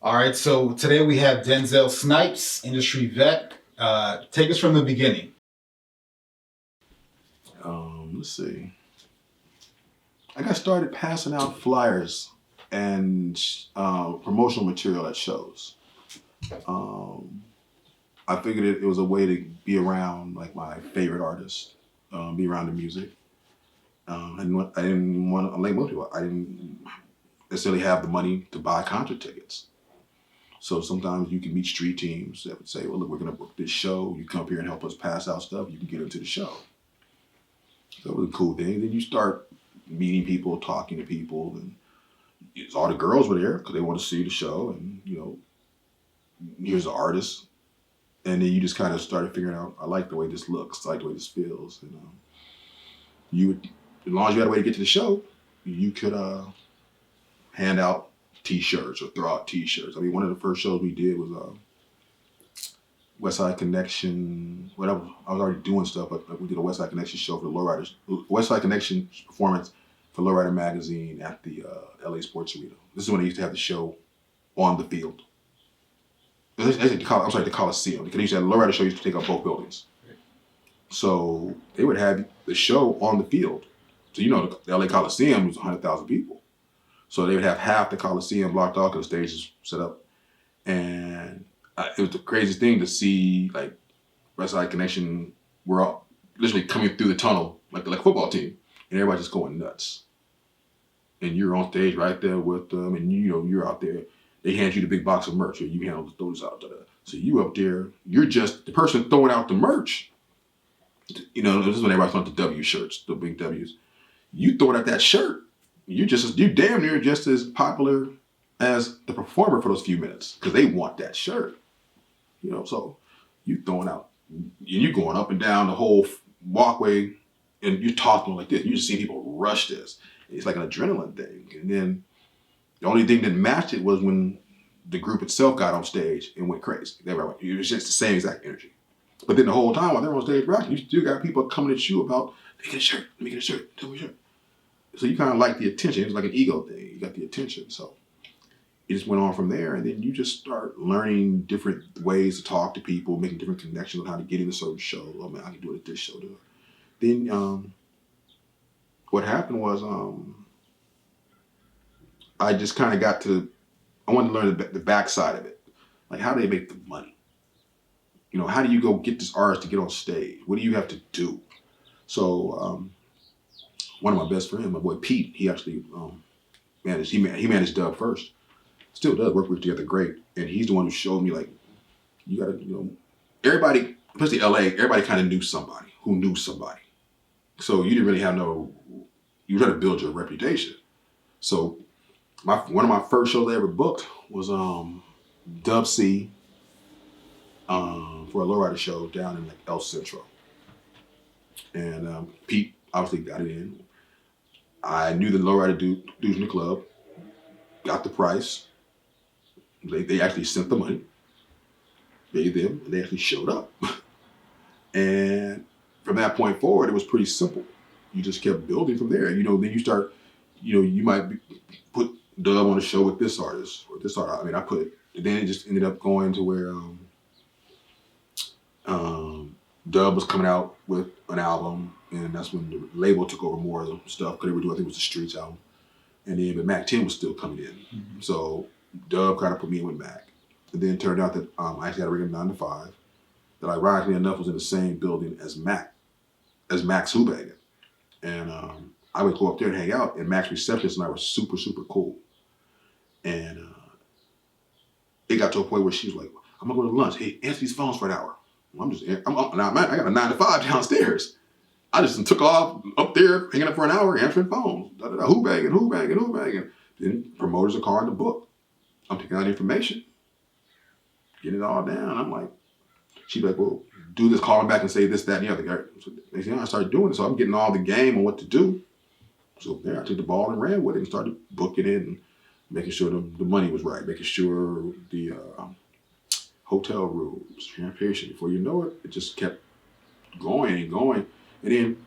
All right, so today we have Denzel Snipes, industry vet. Take us from the beginning. Let's see. I got started passing out flyers and promotional material at shows. I figured it was a way to be around like my favorite artists, be around the music. I didn't want to, like most people, I didn't necessarily have the money to buy concert tickets. So sometimes you can meet street teams that would say, well, look, we're going to book this show. You come here and help us pass out stuff. You can get into the show. So it was a cool thing. Then you start meeting people, talking to people, and all the girls were there because they want to see the show. And, here's the artist. And then you just kind of started figuring out, I like the way this looks. I like the way this feels. And as long as you had a way to get to the show, you could hand out T-shirts or throw out T-shirts. I mean, one of the first shows we did was Westside Connection. Whatever. I was already doing stuff, but we did a Westside Connection show for the Lowriders. Westside Connection performance for Lowrider magazine at the LA Sports Arena. This is when they used to have the show on the field. I'm sorry, the Coliseum. Because they used to have the Lowrider show used to take up both buildings. So they would have the show on the field. So the LA Coliseum was 100,000 people. So they would have half the Coliseum blocked off because the stage is set up. And it was the craziest thing to see, like, Westside Connection, we're all literally coming through the tunnel like a football team. And everybody's just going nuts. And you're on stage right there with them. And, you're out there. They hand you the big box of merch. Or you handle those out. So you up there, you're just the person throwing out the merch. This is when everybody's on the W shirts, the big W's. You throwing out that shirt. You damn near just as popular as the performer for those few minutes because they want that shirt. So you throwing out, and you going up and down the whole walkway, and you're talking like this. You just see people rush this. It's like an adrenaline thing. And then the only thing that matched it was when the group itself got on stage and went crazy. It was just the same exact energy. But then the whole time while they're on stage rocking, you still got people coming at you about, let me get a shirt, tell me a shirt. So you kind of like the attention. It was like an ego thing. You got the attention. So it just went on from there. And then you just start learning different ways to talk to people, making different connections on how to get into certain shows. Oh man, I can do it at this show. Then what happened was I just kind of I wanted to learn the backside of it. Like, how do they make the money? How do you go get this artist to get on stage? What do you have to do? So one of my best friends, my boy Pete, he actually managed Dub first. Still does, work with together great. And he's the one who showed me, like, you gotta, everybody, especially LA, everybody kind of knew somebody who knew somebody. So you didn't really have you try to build your reputation. So one of my first shows I ever booked was Dub C for a lowrider show down in like El Centro. And Pete obviously got it in. I knew the lowrider dudes in the club, got the price. They actually sent the money, paid them, and they actually showed up. And from that point forward, it was pretty simple. You just kept building from there. Then you start, you might put Dub on a show with this artist or this artist. I mean, then it just ended up going to where Dub was coming out with an album, and that's when the label took over more of the stuff because they were doing, I think it was the Streets album. But Mac 10 was still coming in. Mm-hmm. So Dub kind of put me in with Mac. And then it turned out that I actually had a regular 9 to 5 that ironically enough was in the same building as Max Hubagan. And I would go up there and hang out, and Mac's receptionist and I were super, super cool. And it got to a point where she was like, I'm gonna go to lunch. Hey, answer these phones for an hour. I got a 9 to 5 downstairs. I just took off up there, hanging up for an hour, answering phones. Who bagging. Then promoters are calling the book. I'm taking out information, getting it all down. I'm like, she'd be like, well, do this, call him back and say this, that, and the other. So next thing I started doing it, so I'm getting all the game on what to do. So there, I took the ball and ran with it and started booking it and making sure the money was right, making sure the hotel rooms, transportation. Before you know it, it just kept going and going. And then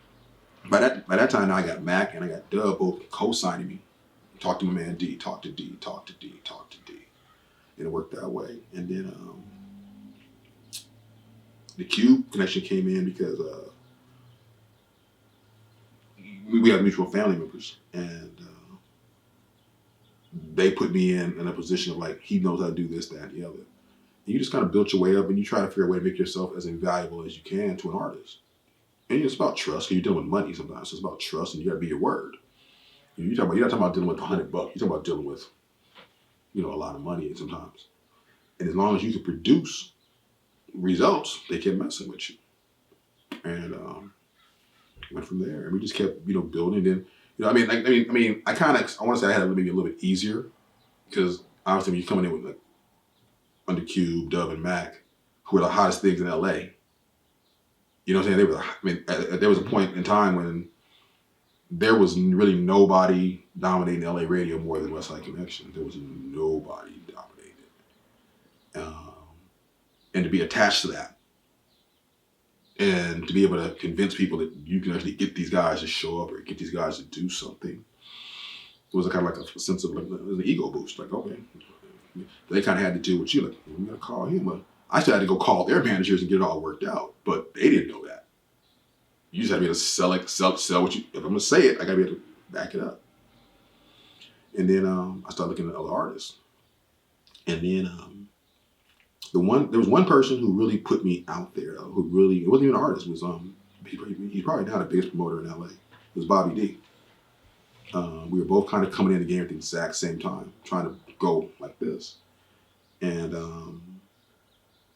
by that time, now I got Mac and I got Dub both co-signing me. Talk to my man D, talk to D. and it worked that way. And then the Cube connection came in because we have mutual family members, and they put me in a position of like, he knows how to do this, that, and the other. And you just kind of build your way up, and you try to figure a way to make yourself as invaluable as you can to an artist. And it's about trust. You're dealing with money sometimes. So it's about trust, and you got to be your word. You're not talking about dealing with $100. You're talking about dealing with, a lot of money sometimes. And as long as you can produce results, they kept messing with you. And went from there, and we just kept, building. And I want to say I had it maybe a little bit easier because obviously when you're coming in with like Undercube, Dub, and Mac, who were the hottest things in LA. You know what I'm saying? There was a point in time when there was really nobody dominating LA radio more than Westside Connection. There was nobody dominating it. And to be attached to that, and to be able to convince people that you can actually get these guys to show up or get these guys to do something, it was kind of like a sense of like an ego boost. Like, okay, they kind of had to do what you like. We got to call him. I still had to go call their managers and get it all worked out, but they didn't know that. You just had to be able to sell what you. If I'm gonna say it, I gotta be able to back it up. And then I started looking at other artists, and then there was one person who really put me out there. Who really, it wasn't even an artist. It was he's probably now the biggest promoter in LA. It was Bobby D. We were both kind of coming in the game at the exact same time, trying to go like this. And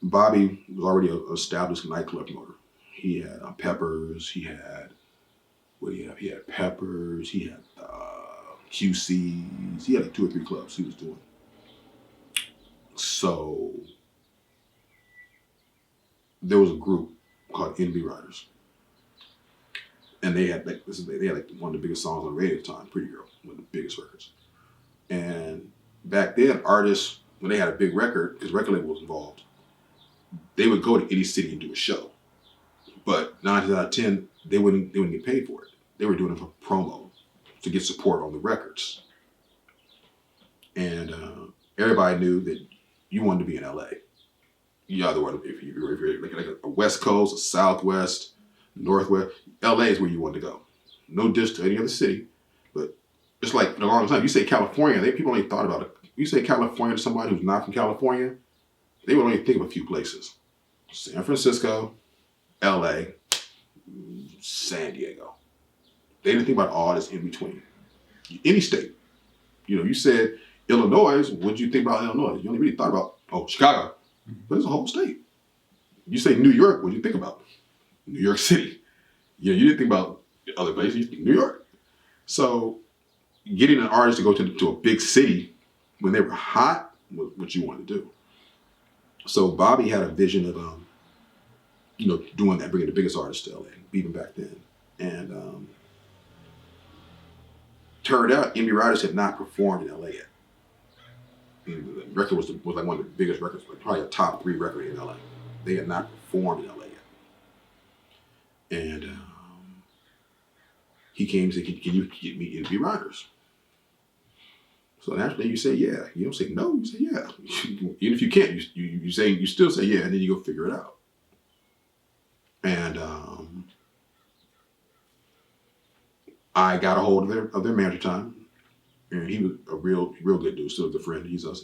Bobby was already an established nightclub promoter. He had Peppers. He had He had Peppers. He had QCs. He had like 2 or 3 clubs he was doing. So there was a group called Interviewee Riders. And they had like one of the biggest songs on the radio at the time, Pretty Girl, one of the biggest records. And back then, artists, when they had a big record, because record label was involved, they would go to any city and do a show. But 9 out of 10, they wouldn't get paid for it. They were doing it for promo to get support on the records. And everybody knew that you wanted to be in LA. You either want to, if you're like a West Coast, a Southwest, Northwest, LA is where you want to go. No diss to any other city, but it's like in a long time. You say California, people only thought about it. You say California to somebody who's not from California, they would only think of a few places: San Francisco, LA, San Diego. They didn't think about all this in between. Any state. You said Illinois, what'd you think about Illinois? You only really thought about, Chicago. But it's a whole state. You say New York, what'd you think about? New York City. You didn't think about other places, you think New York. So getting an artist to go to a big city when they were hot was what you wanted to do. So Bobby had a vision of, doing that, bringing the biggest artists to LA, even back then. And turned out, Interviewee Riders had not performed in LA yet. And the record was like one of the biggest records, like probably a top 3 record in LA. They had not performed in LA yet. And he came and said, can you get me Interviewee Riders? So naturally you say yeah. You don't say no, you say yeah. Even if you can't, you still say yeah, and then you go figure it out. And I got a hold of their manager time, and he was a real good dude, still a good friend. He's a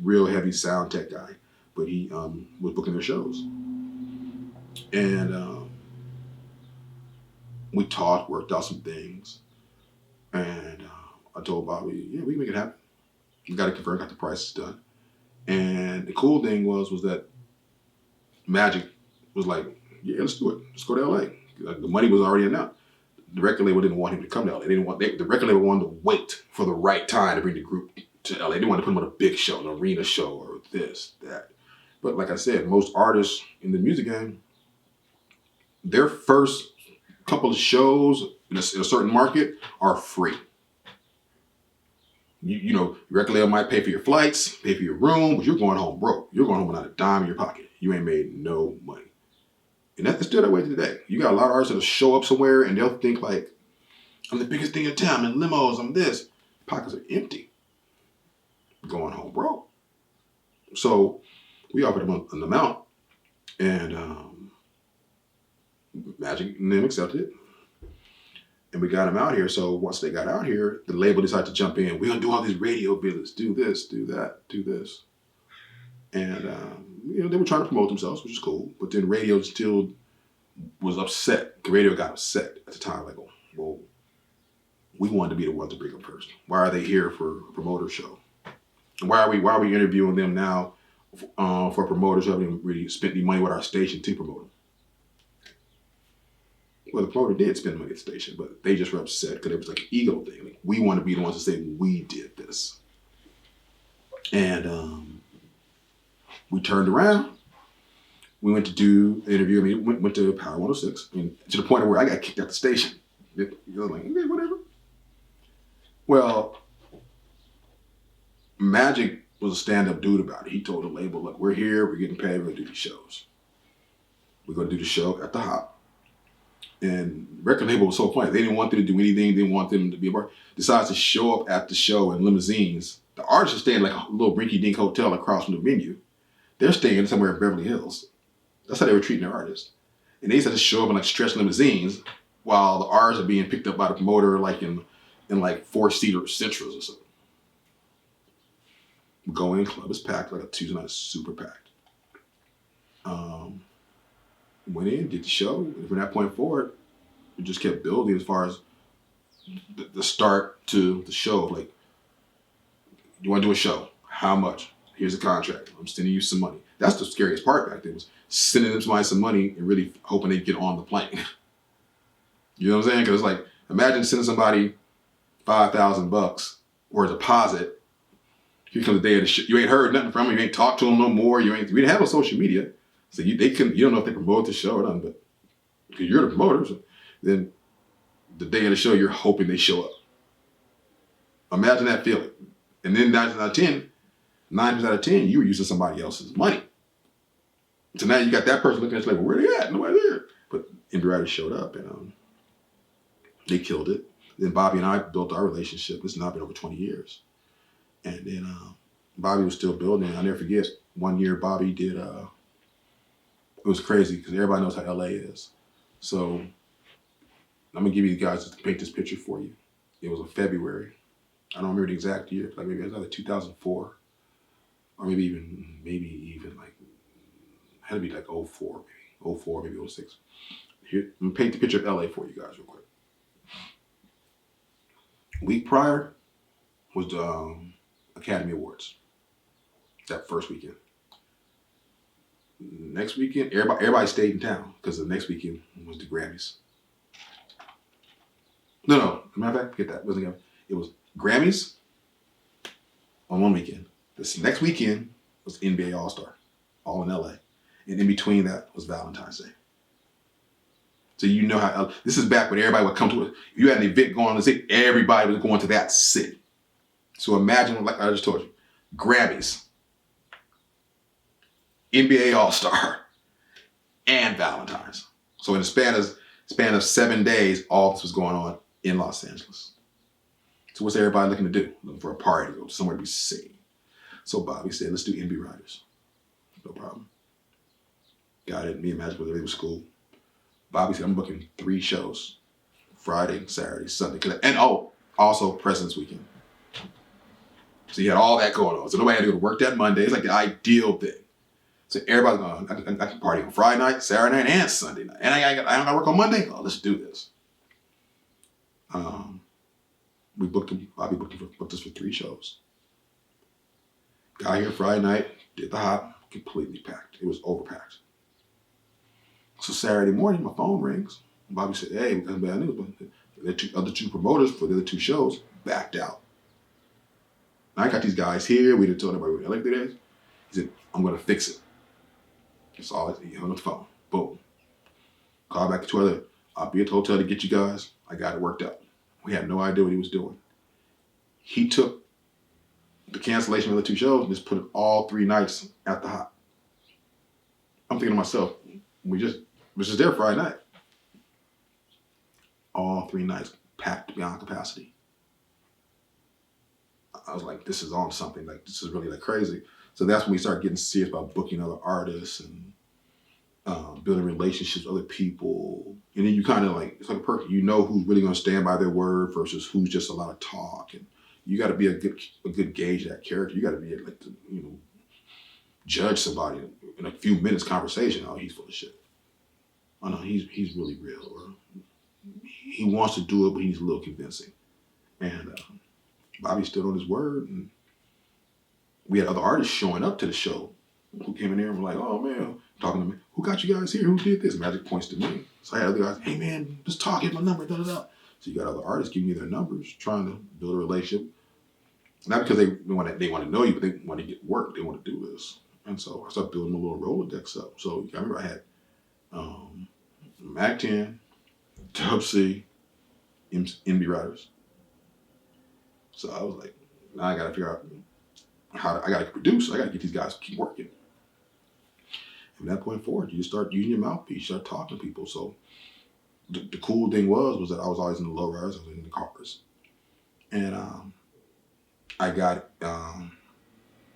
real heavy sound tech guy, but he was booking their shows. And we talked, worked out some things, and I told Bobby, yeah, we can make it happen. We got it confirmed, got the prices done. And the cool thing was that Magic was like, yeah, let's do it. Let's go to LA. Like, the money was already enough. The record label didn't want him to come to LA. The record label wanted to wait for the right time to bring the group to LA. They didn't want to put him on a big show, an arena show, or this, that. But like I said, most artists in the music game, their first couple of shows in a certain market are free. Record label might pay for your flights, pay for your room, but you're going home broke. You're going home without a dime in your pocket. You ain't made no money. And that's still that way today. You got a lot of artists that'll show up somewhere and they'll think like, I'm the biggest thing in town, I'm in limos, I'm this. Pockets are empty. Going home broke. So we offered him an amount, and Magic and them accepted it. And we got him out here. So once they got out here, the label decided to jump in. We're going to do all these radio visits, do this, do that, do this. And, they were trying to promote themselves, which is cool. But then radio still was upset. The radio got upset at the time. Like, well, we wanted to be the ones to bring them first. Why are they here for a promoter show? And why are we interviewing them now for promoters who haven't really spent any money with our station to promote them? Well, the promoter did spend money at the station, but they just were upset because it was like an ego thing. Like, we want to be the ones to say we did this. And we turned around. We went to do the interview. I mean, went to Power 106, to the point where I got kicked out the station. Like, okay, whatever. Well, Magic was a stand-up dude about it. He told the label, look, we're here, we're getting paid, we're going to do these shows. We're going to do the show at the Hop. And record label was so funny. They didn't want them to do anything. They didn't want them to be a part. Decides to show up at the show in limousines. The artists are staying like a little rinky-dink hotel across from the venue. They're staying somewhere in Beverly Hills. That's how they were treating their artists. And they used to just show up in like stretch limousines while the artists are being picked up by the promoter like in like four-seater Centras or something. We go in, club is packed, like a Tuesday night, super packed. Went in, did the show, and from that point forward, we just kept building as far as the start to the show. Like, you want to do a show? How much? Here's a contract. I'm sending you some money. That's the scariest part back then, was sending them somebody some money and really hoping they'd get on the plane. You know what I'm saying? Because it's like, imagine sending somebody $5,000 or a deposit. Here comes the day of the show. You ain't heard nothing from them. You ain't talked to them no more. We didn't have no social media. So you don't know if they promote the show or nothing, but because you're the promoter, so then the day of the show, you're hoping they show up. Imagine that feeling. And then 9 times out of 10, you were using somebody else's money. So now you got that person looking at you like, well, where they at? Nobody's there. But Interviewee showed up, and they killed it. Then Bobby and I built our relationship. It's now been over 20 years. And then Bobby was still building. I'll never forget, one year Bobby did... it was crazy because everybody knows how LA is. So I'm gonna give you guys to paint this picture for you. It was in February. I don't remember the exact year. Like maybe it was either 2004 or maybe even like had to be like 04, maybe 06. Here, I'm gonna paint the picture of LA for you guys real quick. Week prior was the Academy Awards. That first weekend. Next weekend, everybody stayed in town because the next weekend was the Grammys. No, matter of fact, forget that. It was Grammys on one weekend. This next weekend was NBA All-Star, all in LA. And in between that was Valentine's Day. So you know how, this is back when everybody would come to it. If you had an event going on in the city, everybody was going to that city. So imagine, like I just told you, Grammys, NBA All-Star, and Valentine's. So in the span of 7 days, all this was going on in Los Angeles. So what's everybody looking to do? Looking for a party, to go somewhere to be seen. So Bobby said, let's do NBA Riders. No problem. Got it. Me and Magic were at school. Bobby said, I'm booking 3 shows. Friday, Saturday, Sunday. And also President's Weekend. So you had all that going on. So nobody had to go to work that Monday. It's like the ideal thing. So everybody's going, I can party on Friday night, Saturday night, and Sunday night. And I don't got to work on Monday? Oh, let's do this. Bobby booked us for 3 shows. Got here Friday night, did the Hop, completely packed. It was overpacked. So Saturday morning, my phone rings. Bobby said, hey, we got bad news. The other 2 promoters for the other 2 shows backed out. I got these guys here. We didn't tell anybody we elected it. He said, I'm going to fix it. That's all. He hung up the phone. Boom. Called back to 2 other. I'll be at the hotel to get you guys. I got it worked out. We had no idea what he was doing. He took the cancellation of the 2 shows and just put it all 3 nights at the Hop. I'm thinking to myself, we was just there Friday night. All 3 nights packed beyond capacity. I was like, this is on something. Like, this is really like crazy. So that's when we started getting serious about booking other artists and building relationships with other people. And then you kind of like, it's like a perk. You know who's really going to stand by their word versus who's just a lot of talk. And you got to be a good gauge of that character. You got to be like, to, judge somebody in a few minutes conversation. Oh, he's full of shit. Oh no, he's really real. Or he wants to do it, but he's a little convincing. And Bobby stood on his word, and we had other artists showing up to the show who came in there and were like, oh man, talking to me, who got you guys here? Who did this? Magic points to me. So I had other guys, hey man, just talk, get my number, da da da. So you got other artists giving you their numbers, trying to build a relationship. Not because they want to know you, but they want to get work. They want to do this. And so I started building a little Rolodex up. So I remember I had Mac 10, Dub C, NB Riders. So I was like, now I got to figure out I got to produce. I got to get these guys to keep working. From that point forward, you just start using your mouthpiece, you start talking to people. So the cool thing was that I was always in the lowriders, I was in the cars. And I got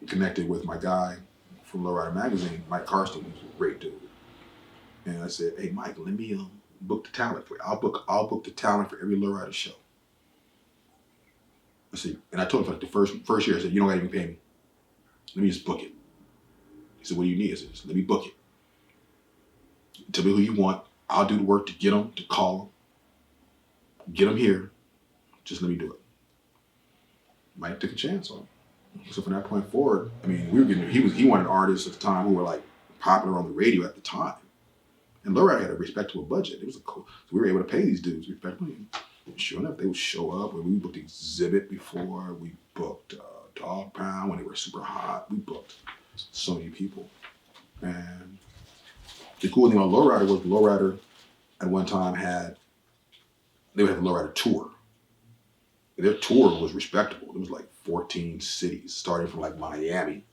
connected with my guy from Lowrider Magazine, Mike Karsten, who's a great dude. And I said, hey, Mike, let me book the talent for you. I'll book the talent for every Lowrider show. I said, and I told him for like the first year, I said, you don't got to even pay me. Let me just book it. He said, what do you need? I said, just let me book it. Tell me who you want. I'll do the work to get them, to call them, get them here. Just let me do it. Mike took a chance on it. So from that point forward, I mean, he wanted artists at the time who were like popular on the radio at the time. And Lowrider had a respectable budget. It was cool. So we were able to pay these dudes respectfully. And sure enough, they would show up. We booked Exhibit before. We booked Dog Pound when they were super hot. We booked so many people. And the cool thing about Lowrider was Lowrider at one time they would have a Lowrider tour. Their tour was respectable. It was like 14 cities, starting from like Miami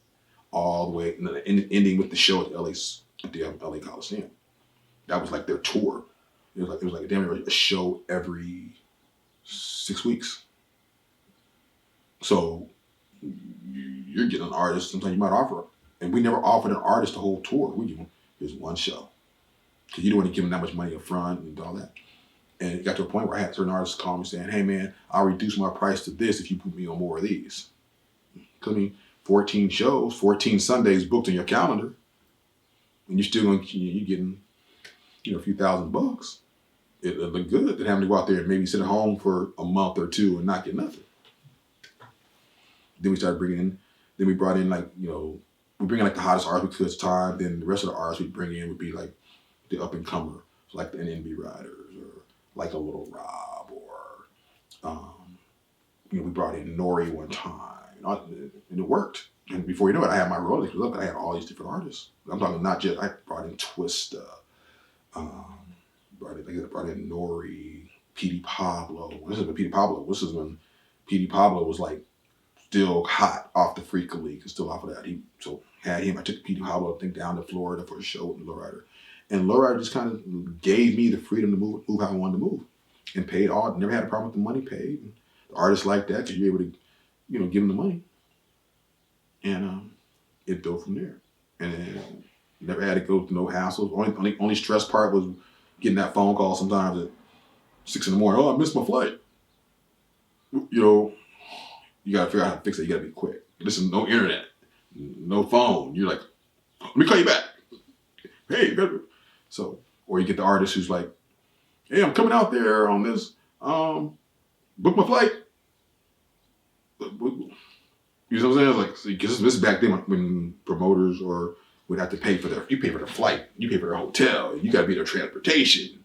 all the way, and ending with the show at the LA Coliseum. That was like their tour. It was like damn near a show every 6 weeks. So you're getting an artist. Sometimes you might offer, and we never offered an artist the whole tour. We give them here's one show because you don't want to give them that much money up front and all that. And it got to a point where I had certain artists call me saying, hey man, I'll reduce my price to this if you put me on more of these. Because I mean, 14 shows, 14 Sundays booked in your calendar, and you're still you're getting, a few $1,000. It looked good than having to go out there and maybe sit at home for a month or two and not get nothing. Then we started we brought in we bring in like the hottest artists we could at the time. Then the rest of the artists we'd bring in would be like the up and comer, like the NB Riders or like a Little Rob or, we brought in Nori one time and it worked. And before you know it, I had my royalties. Look, I had all these different artists. I'm talking not just, I brought in Twista, brought in Nori, P.D. Pablo. This is when P.D. Pablo, was like still hot off the Freaka League and still off of that. I took P.D. Pablo, I think, down to Florida for a show with Lowrider. And Lowrider just kind of gave me the freedom to move how I wanted to move. And paid all, never had a problem with the money paid. And the artists like that because you're able to, give them the money. And it built from there. And then never had to go through no hassles. Only stress part was getting that phone call sometimes at 6 a.m. Oh, I missed my flight. You got to figure out how to fix it. You got to be quick. This is no internet, no phone. You're like, let me call you back. Hey, so, or you get the artist who's like, hey, I'm coming out there on this, book my flight. You know what I'm saying? Like, so, because this is back then when promoters would have to pay for you pay for their flight, you pay for their hotel, you got to be their transportation.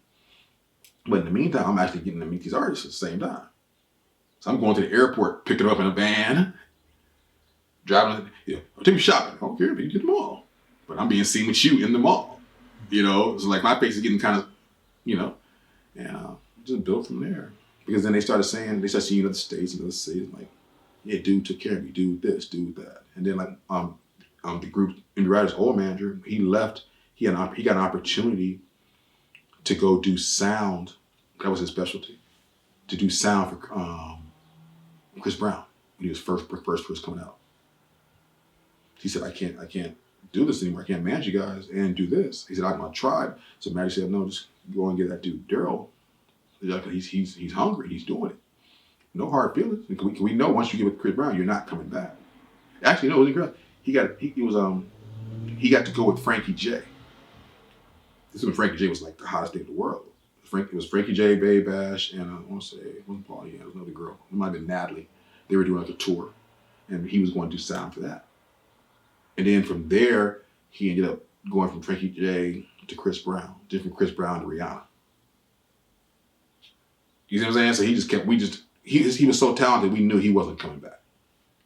But in the meantime, I'm actually getting to meet these artists at the same time. So I'm going to the airport, picking them up in a van, driving, I'll take you shopping. I don't care if you get the mall. But I'm being seen with you in the mall. So like my face is getting kind of, and just built from there. Because then they started seeing other states and other cities, like, yeah, dude took care of me, dude this, dude that. And then like the group, Interviewee old manager, he left, he got an opportunity to go do sound. That was his specialty. To do sound for Chris Brown. when he was first coming out. He said, I can't do this anymore. I can't manage you guys and do this. He said, I'm gonna try. So Magic said, no, just go and get that dude Daryl. He's hungry. He's doing it. No hard feelings. We know once you get with Chris Brown, you're not coming back. Actually, no, it was incredible. He got to go with Frankie J. This is when Frankie J was like the hottest thing in the world. It was Frankie J, Babe Bash, and I want to say, it wasn't Paul, yeah, it was another girl. It might have been Natalie. They were doing like a tour, and he was going to do sound for that. And then from there, he ended up going from Frankie J to Chris Brown, then from Chris Brown to Rihanna. You see what I'm saying? So he just kept, he was so talented, we knew he wasn't coming back.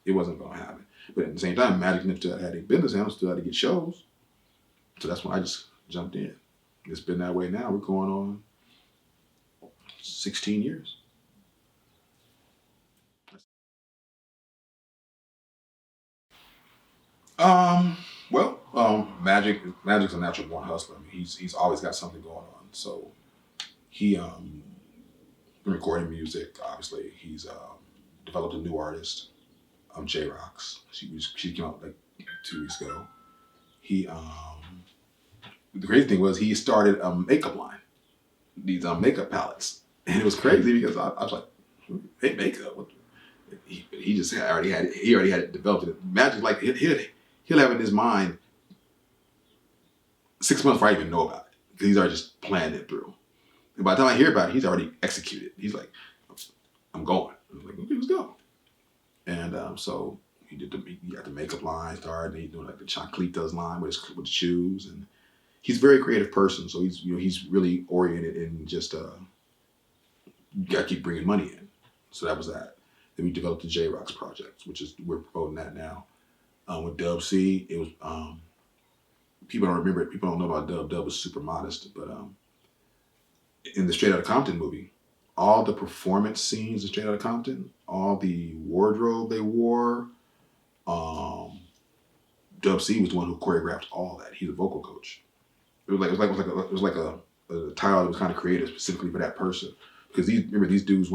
It wasn't going to happen. But at the same time, Magic and still had a business handle, still had to get shows. So that's when I just jumped in. It's been that way now. We're going on 16 years. Magic's a natural born hustler. I mean, he's always got something going on. So he been recording music. Obviously, he's developed a new artist, J Rocks. She came out like 2 weeks ago. He the crazy thing was he started a makeup line, these makeup palettes, and it was crazy because I was like, hey, makeup. He just already had it developed. Magic, like he'll have in his mind 6 months before I even know about it, because he's already just planned it through. And by the time I hear about it, he's already executed. He's like, I'm going. I'm like, okay, let's go. And so he got the makeup line started, and he's doing like the Chanclitas line with his shoes, and he's a very creative person. So he's really oriented in just you gotta keep bringing money in. So that was that. Then we developed the J Rocks project, which is we're promoting that now. With Dub C, it was people don't remember it. People don't know about Dub. Dub was super modest, but in the Straight Outta Compton movie, all the performance scenes in Straight Outta Compton, all the wardrobe they wore, Dub C was the one who choreographed all that. He's a vocal coach. It was like a title that was kind of created specifically for that person, because these dudes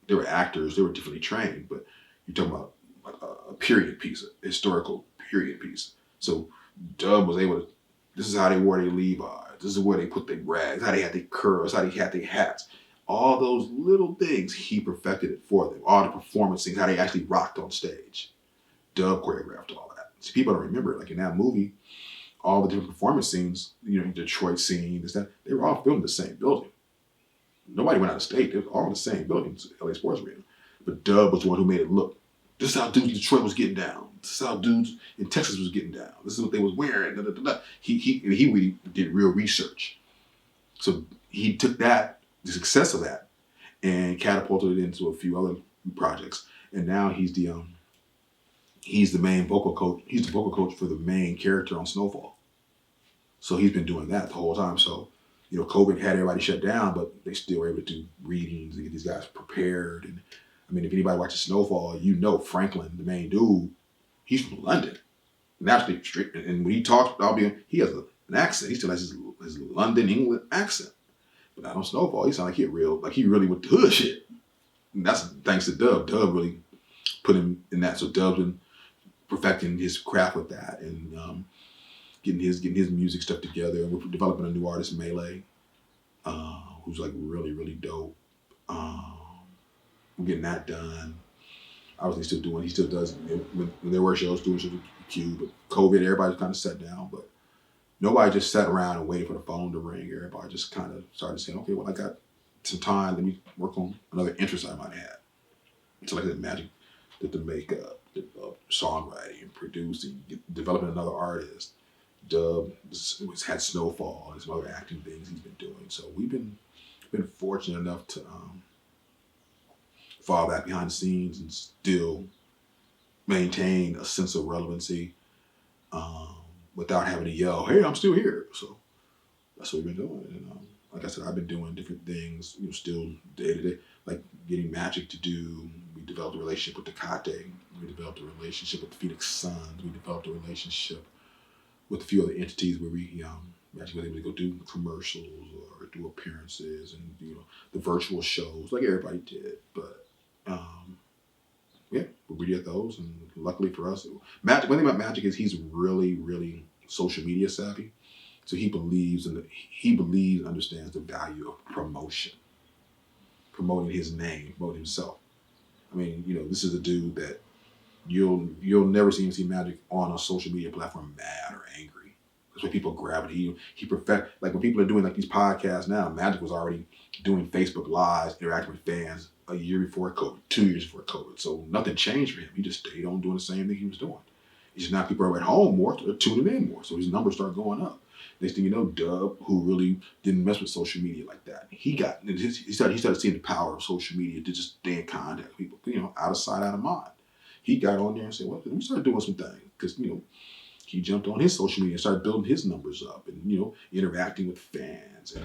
they were actors, they were differently trained, but you're talking about like a period piece, a historical period piece. So Dub was able to, this is how they wore their Levi's, this is where they put their rags, how they had their curls, how they had their hats. All those little things, he perfected it for them. All the performance things, how they actually rocked on stage. Dub choreographed all that. See, people don't remember it. Like in that movie, all the different performance scenes, Detroit scene, they were all filmed in the same building. Nobody went out of state. They were all in the same building, LA Sports Arena. But Dub was the one who made it look. This is how dudes in Detroit was getting down. This is how dudes in Texas was getting down. This is what they was wearing. Da, da, da, da. He really did real research. So he took the success of that, and catapulted it into a few other projects. And now he's the main vocal coach. He's the vocal coach for the main character on Snowfall. So he's been doing that the whole time. So, COVID had everybody shut down, but they still were able to do readings and get these guys prepared. And I mean, if anybody watches Snowfall, Franklin, the main dude, he's from London. Naturally, and when he talks, he has an accent. He still has his London England accent. But not on Snowfall, he sounds like he really with the hood shit. And that's thanks to Dub. Dub really put him in that. So Dub's been perfecting his craft with that, and getting his music stuff together. And we're developing a new artist, Melee, who's like really, really dope. We're getting that done. Obviously, he still does, when there were shows, doing shit with Q, but COVID, everybody kind of sat down, but nobody just sat around and waited for the phone to ring. Everybody just kind of started saying, okay, well, I got some time, let me work on another interest I might have. So like I said, Magic did the makeup, did songwriting, producing, developing another artist. Dub had Snowfall and some other acting things he's been doing. So we've been fortunate enough to fall back behind the scenes and still maintain a sense of relevancy without having to yell, hey, I'm still here. So that's what we've been doing. And like I said, I've been doing different things, still day to day, like getting Magic to do. We developed a relationship with Tecate. We developed a relationship with the Phoenix Suns. We developed a relationship with a few other entities where we Magic was able to go do commercials or do appearances and the virtual shows like everybody did. But Yeah, we did those, and luckily for us, Magic. One thing about Magic is he's really, really social media savvy. So he believes and understands the value of promotion, promoting his name, promoting himself. I mean, this is a dude that you'll never see Magic on a social media platform mad or angry. That's why people gravitate. He perfect, like when people are doing like these podcasts now. Magic was already doing Facebook Lives, interacting with fans a year before COVID, 2 years before COVID. So nothing changed for him. He just stayed on doing the same thing he was doing. It's just now people are at home more, so they're tuning in more. So his numbers start going up. Next thing you know, Dub, who really didn't mess with social media like that, he started seeing the power of social media to just stay in contact with people, out of sight, out of mind. He got on there and said, well, we started doing some things because, he jumped on his social media and started building his numbers up and, interacting with fans and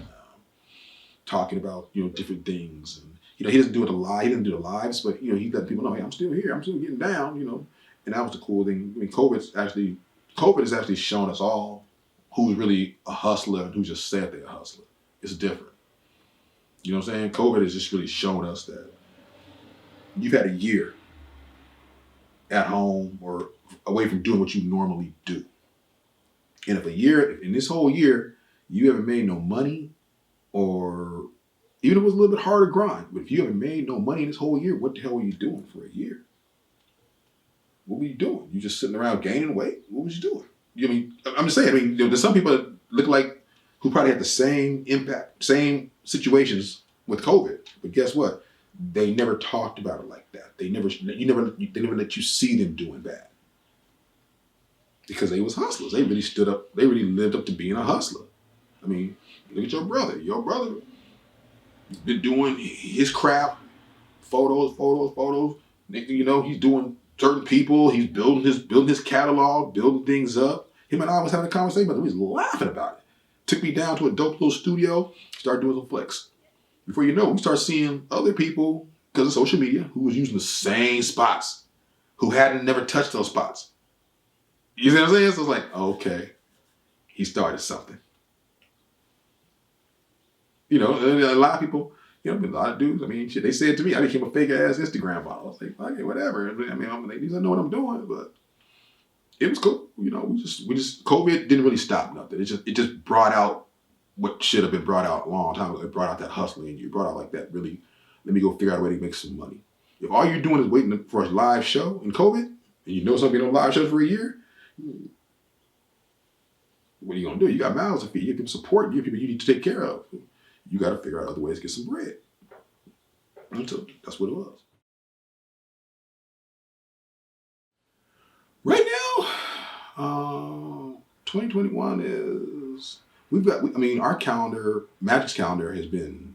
talking about, different things. And, he doesn't do it live. He doesn't do the lives, but, he let people know, hey, I'm still here. I'm still getting down, And that was the cool thing. I mean, COVID has actually shown us all who's really a hustler and who just said they're a hustler. It's different. You know what I'm saying? COVID has just really shown us that you've had a year at home or away from doing what you normally do. And if in this whole year, you haven't made no money, or even if it was a little bit harder grind, but if you haven't made no money in this whole year, what the hell were you doing for a year? What were you doing? You just sitting around gaining weight? What was you doing? I'm just saying, there's some people that look like who probably had the same impact, same situations with COVID. But guess what? They never talked about it like that. They never let you see them doing bad. Because they was hustlers. They really stood up, they really lived up to being a hustler. I mean, look at your brother. Your brother been doing his crap, photos. Next thing you know, he's doing certain people, he's building his catalog, building things up. Him and I was having a conversation about it. We was laughing about it. Took me down to a dope little studio, started doing some flicks. Before you know it, we start seeing other people, because of social media, who was using the same spots, who hadn't never touched those spots. You see what I'm saying? So it's like, okay, he started something. A lot of people, a lot of dudes, I mean, shit, they said to me, I became a fake ass Instagram model. I was like, okay, whatever. I mean, at least I know what I'm doing, but it was cool. We just, COVID didn't really stop nothing. It just brought out what should have been brought out a long time ago. It brought out that hustling in you. It brought out like that really, let me go figure out a way to make some money. If all you're doing is waiting for a live show in COVID, and you know something on live shows for a year, what are you going to do? You got mouths to feed. You have people support. You have people you need to take care of. You got to figure out other ways to get some bread. And so that's what it was. Right now, 2021 is, our calendar, Magic's calendar has been,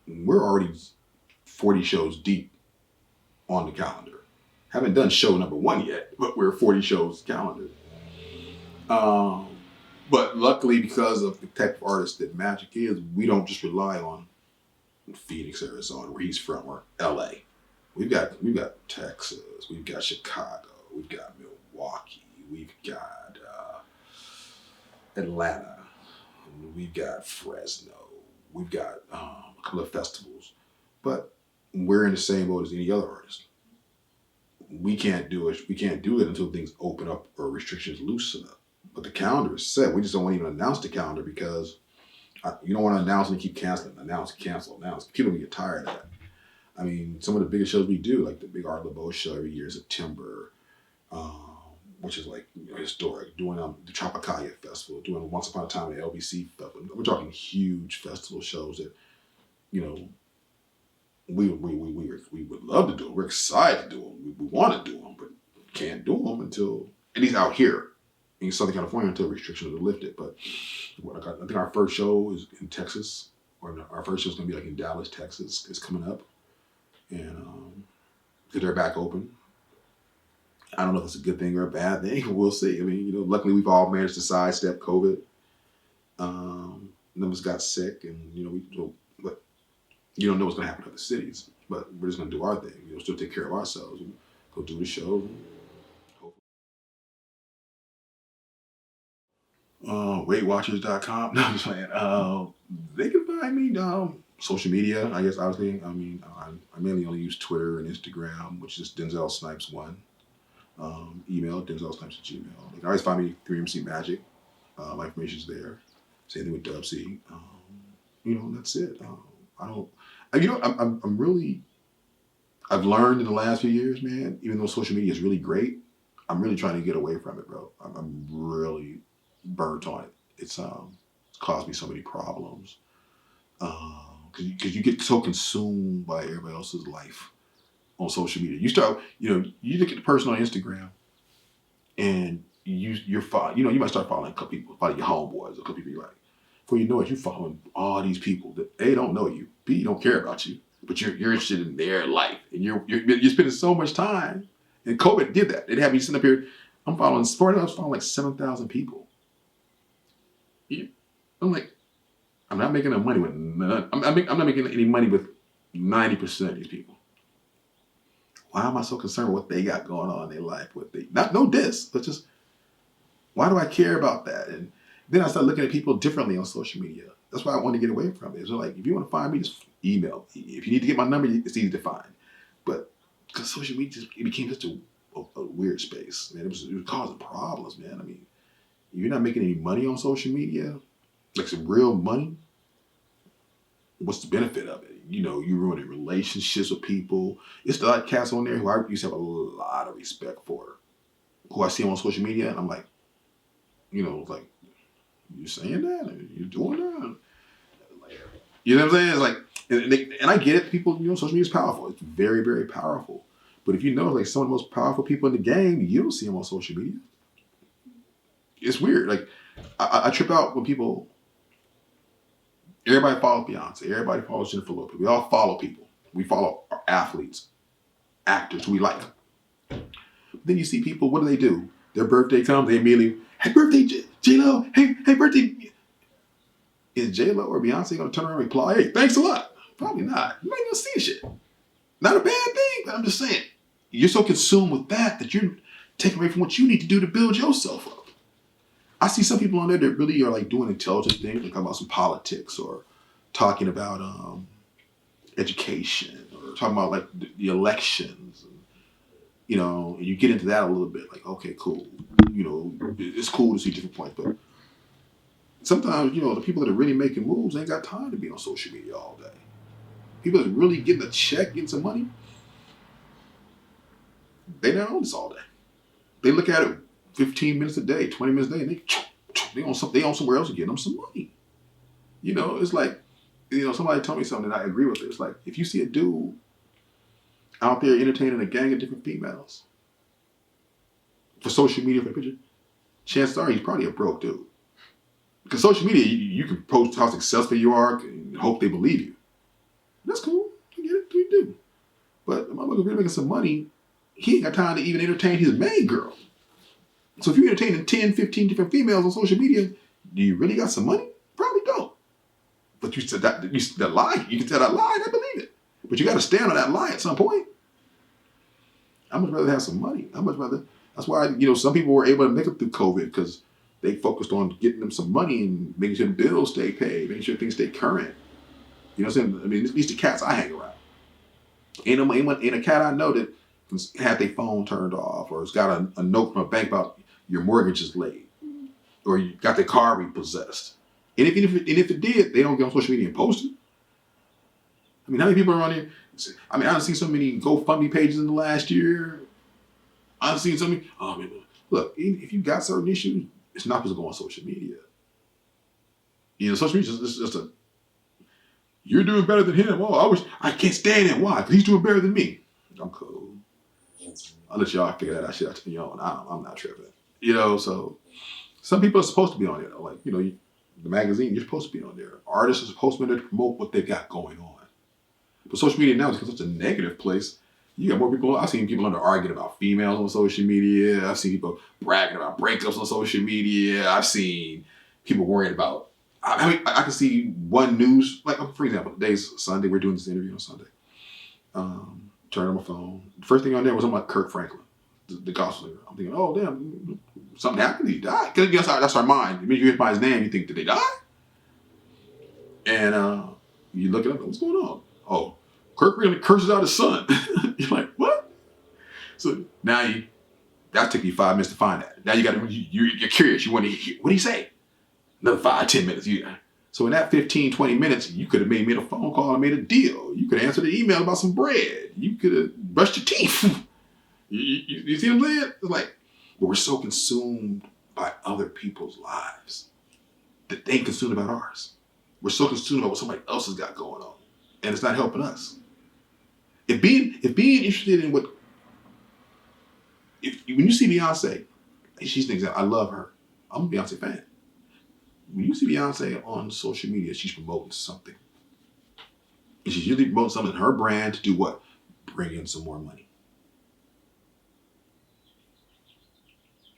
we're already 40 shows deep on the calendar. Haven't done show number 1 yet, but we're 40 shows calendar. But luckily, because of the type of artist that Magic is, we don't just rely on Phoenix, Arizona, where he's from, or LA. We've got Texas, we've got Chicago, we've got Milwaukee, we've got Atlanta, we've got Fresno, we've got a couple of festivals. But we're in the same boat as any other artist. We can't do it until things open up or restrictions loosen up. But the calendar is set. We just don't want to even announce the calendar because you don't want to announce and keep canceling. Announce. People get tired of that. I mean, some of the biggest shows we do, like the big Art LeBeau show every year in September, which is like historic. Doing the Tropicalia Festival, doing Once Upon a Time at the LBC Festival. We're talking huge festival shows that, we would love to do them. We're excited to do them. We want to do them, but can't do them until, at least out here in Southern California, until restrictions are lifted. But I think our first show is in Texas, or our first show is going to be like in Dallas, Texas. It's coming up. And because they're back open. I don't know if it's a good thing or a bad thing. We'll see. I mean, luckily we've all managed to sidestep COVID. None of us got sick, and but you don't know what's going to happen in other cities. But we're just going to do our thing. Still take care of ourselves and go do the show. WeightWatchers.com. No, I'm just playing. They can find me social media, I guess, obviously. I mean, I mainly only use Twitter and Instagram, which is Denzel Snipes 1. Email, Denzel Snipes at Gmail. You can always find me 3MC Magic. My information's there. Same thing with Dubsy. That's it. I don't, I'm really, I've learned in the last few years, man, even though social media is really great, I'm really trying to get away from it, bro. I'm really burnt on it. It's caused me so many problems. Because you get so consumed by everybody else's life on social media. You start, you look at the person on Instagram and you might start following a couple people, probably your homeboys, a couple people you like. Before you know it, you're following all these people that A, don't know you, B, don't care about you, but you're interested in their life. And you're spending so much time. And COVID did that. It had me sitting up here, I was following like 7,000 people. I'm like, I'm not making any money with none. I'm not making any money with 90% of these people. Why am I so concerned with what they got going on in their life? No diss, but just, why do I care about that? And then I started looking at people differently on social media. That's why I wanted to get away from it. So like, if you want to find me, just email. If you need to get my number, it's easy to find. But because social media it became such a weird space, man. It was causing problems, man. I mean, you're not making any money on social media, like some real money. What's the benefit of it? You ruining relationships with people. It's a lot of cats on there who I used to have a lot of respect for, who I see on social media, and I'm like, like, you saying that? Or you doing that? You know what I'm saying? It's like, and I get it. People, social media is powerful. It's very, very powerful. But if you know, like, some of the most powerful people in the game, you don't see them on social media. It's weird. Like, I trip out when people. Everybody follows Beyonce. Everybody follows Jennifer Lopez. We all follow people. We follow our athletes, actors who we like. Then you see people, what do? Their birthday comes, they immediately, hey, birthday, J-Lo. Hey, birthday. Is J-Lo or Beyonce going to turn around and reply, hey, thanks a lot? Probably not. You might not see shit. Not a bad thing, but I'm just saying. You're so consumed with that you're taking away from what you need to do to build yourself up. I see some people on there that really are like doing intelligent things, like talking about some politics or talking about education or talking about like the elections. And you get into that a little bit, like, okay, cool. It's cool to see different points, but sometimes, the people that are really making moves ain't got time to be on social media all day. People that are really getting a check, getting some money, they not on this all day. They look at it 15 minutes a day, 20 minutes a day, and they on somewhere else and getting them some money. It's like, somebody told me something and I agree with it. It's like, if you see a dude out there entertaining a gang of different females for social media, for a picture, chances are he's probably a broke dude. Because social media, you can post how successful you are and hope they believe you. That's cool. I get it. You do. But the motherfucker really making some money, he ain't got time to even entertain his main girl. So if you're entertaining 10, 15 different females on social media, do you really got some money? Probably don't. But you said that lie. You can tell that lie and I believe it. But you got to stand on that lie at some point. I much rather have some money. That's why, some people were able to make it through COVID because they focused on getting them some money and making sure the bills stay paid, making sure things stay current. You know what I'm saying? I mean, these the cats I hang around. Ain't a cat I know that had their phone turned off or has got a note from a bank about your mortgage is late or you got their car repossessed. And if it did, they don't get on social media and post it. I mean, how many people are on here? I mean, I've seen so many GoFundMe pages in the last year. I've seen so many. Oh, man, look, if you got certain issues, it's not supposed to go on social media. Social media is just you're doing better than him. Oh, I can't stand him. Why? Because he's doing better than me. I'm cool. I'll let y'all figure that out shit out. I'm not tripping. So some people are supposed to be on there. Like, the magazine, you're supposed to be on there. Artists are supposed to be there to promote what they've got going on. But social media now is such a negative place. You got more people. I've seen people arguing about females on social media. I've seen people bragging about breakups on social media. I've seen people worrying about. I mean, I can see one news, like, for example, today's Sunday. We're doing this interview on Sunday. Turn on my phone. The first thing on there was about Kirk Franklin, the gospel singer. I'm thinking, oh, damn, something happened. He died. Because that's our mind. I mean, you hear by his name, you think, did they die? And You look it up, what's going on? Oh, Kirk really curses out his son. You're like, what? So now that took you 5 minutes to find that. Now you're curious. You want to hear, what did he say? Another 5, 10 minutes. So in that 15, 20 minutes, you could have made a phone call and made a deal. You could have answered an email about some bread. You could have brushed your teeth. You see what I'm saying? It's like, but we're so consumed by other people's lives that they ain't consumed about ours. We're so consumed about what somebody else has got going on, and it's not helping us. If being interested in when you see Beyonce, she's an example. I love her. I'm a Beyonce fan. When you see Beyonce on social media, she's promoting something. And she's usually promoting something in her brand to do what? Bring in some more money.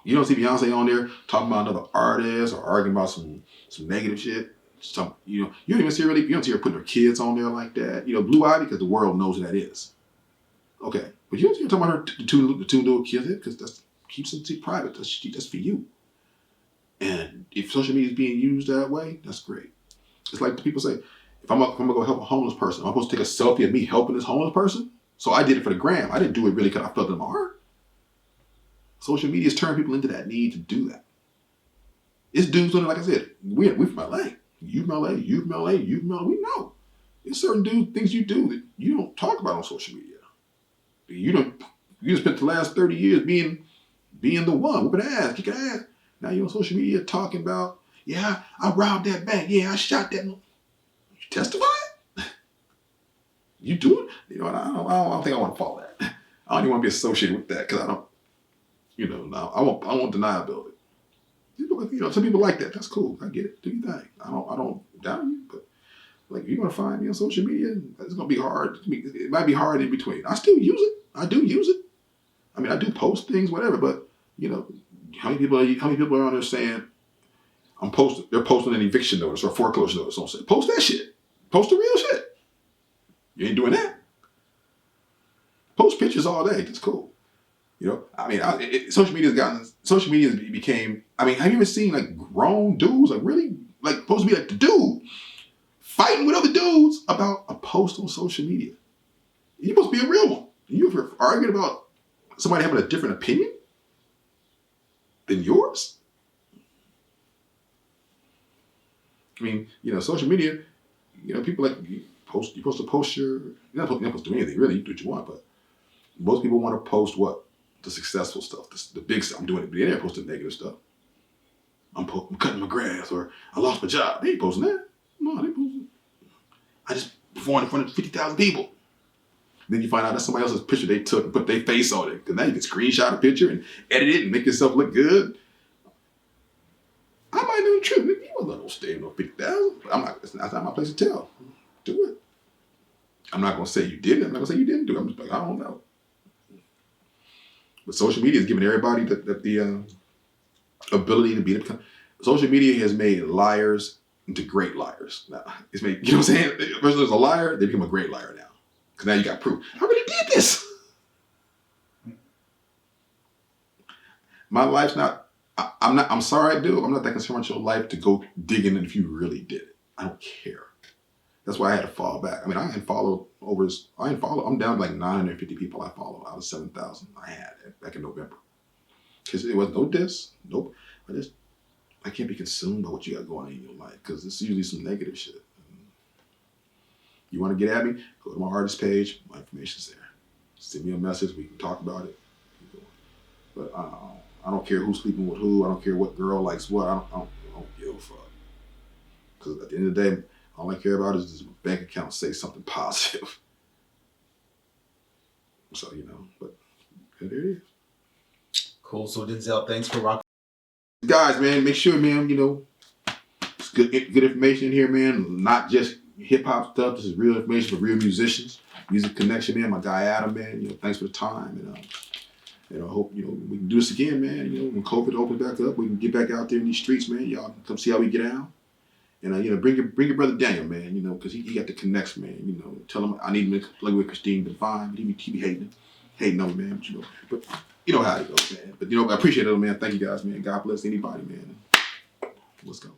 You don't see Beyonce on there talking about another artist or arguing about some negative shit. You don't even see her you don't see her putting her kids on there like that. Blue Ivy, because the world knows who that is. Okay, but you don't see her talking about the two little kids, because that keeps them private. That's for you. And if social media is being used that way, that's great. It's like the people say, if I'm gonna go help a homeless person, am I supposed to take a selfie of me helping this homeless person? So I did it for the gram. I didn't do it really because I felt it in my heart. Social media has turned people into that need to do that. It's dudes doing it, like I said, we're from LA. You from LA, you from LA, you from LA. We know. There's certain things you do that you don't talk about on social media. You just spent the last 30 years being the one, whooping ass, kicking ass. Now you're on social media talking about, yeah, I robbed that bank. Yeah, I shot that. You testify? You do it? I don't think I want to follow that. I don't even want to be associated with that because I don't, now I won't deniability. Some people like that. That's cool. I get it. Do your thing. I don't doubt you, but like you're gonna find me on social media, it's gonna be hard. It might be hard in between. I still use it. I do use it. I mean, I do post things, whatever. But how many people are on there saying they're posting an eviction notice or foreclosure notice? Don't say post that shit. Post the real shit. You ain't doing that. Post pictures all day. That's cool. I mean, social media became, I mean, have you ever seen like grown dudes, like really, like supposed to be like the dude fighting with other dudes about a post on social media? You're supposed to be a real one. You're arguing about somebody having a different opinion than yours? I mean, social media, people like, you're supposed to post you're not supposed to do anything, really, you do what you want, but most people want to post what? The successful stuff, the big stuff. I'm doing it, but they never post the negative stuff. I'm cutting my grass, or I lost my job. They ain't posting that. No, they posting. I just performed in front of 50,000 people. Then you find out that's somebody else's picture they took and put their face on it. Because now you can screenshot a picture and edit it and make yourself look good. I might know the truth. You wasn't gonna stay in no 50,000. That's not my place to tell. Do it. I'm not gonna say you did it. I'm not gonna say you didn't do it. I'm just like, I don't know. But social media is giving everybody the ability to be social media has made liars into great liars. Now, it's made, what I'm saying? The person who's a liar, they become a great liar now. Because now you got proof. I really did this. My life's not, I'm sorry I do. I'm not that concerned about your life to go digging if you really did it. I don't care. That's why I had to fall back. I mean, I'm down to like 950 people I follow out of 7,000 I had back in November. Because it was no diss, nope. I can't be consumed by what you got going on in your life because it's usually some negative shit. You want to get at me? Go to my artist page. My information's there. Send me a message. We can talk about it. But I don't care who's sleeping with who. I don't care what girl likes what. I don't give a fuck. Because at the end of the day, all I care about is this bank account say something positive. So, but there it is. Cool. So Denzel, thanks for rocking. Guys, man, make sure, man, it's good information in here, man. Not just hip hop stuff. This is real information for real musicians. Music Connection, man. My guy Adam, man. Thanks for the time. And I hope, we can do this again, man. When COVID opens back up, we can get back out there in these streets, man. Y'all come see how we get down. And bring your brother Daniel, man, because he got the connects, man. Tell him I need him to play with Christine Divine, but he be hating on me, man. But you know how it goes, man. But I appreciate it, man. Thank you guys, man. God bless anybody, man. Let's go.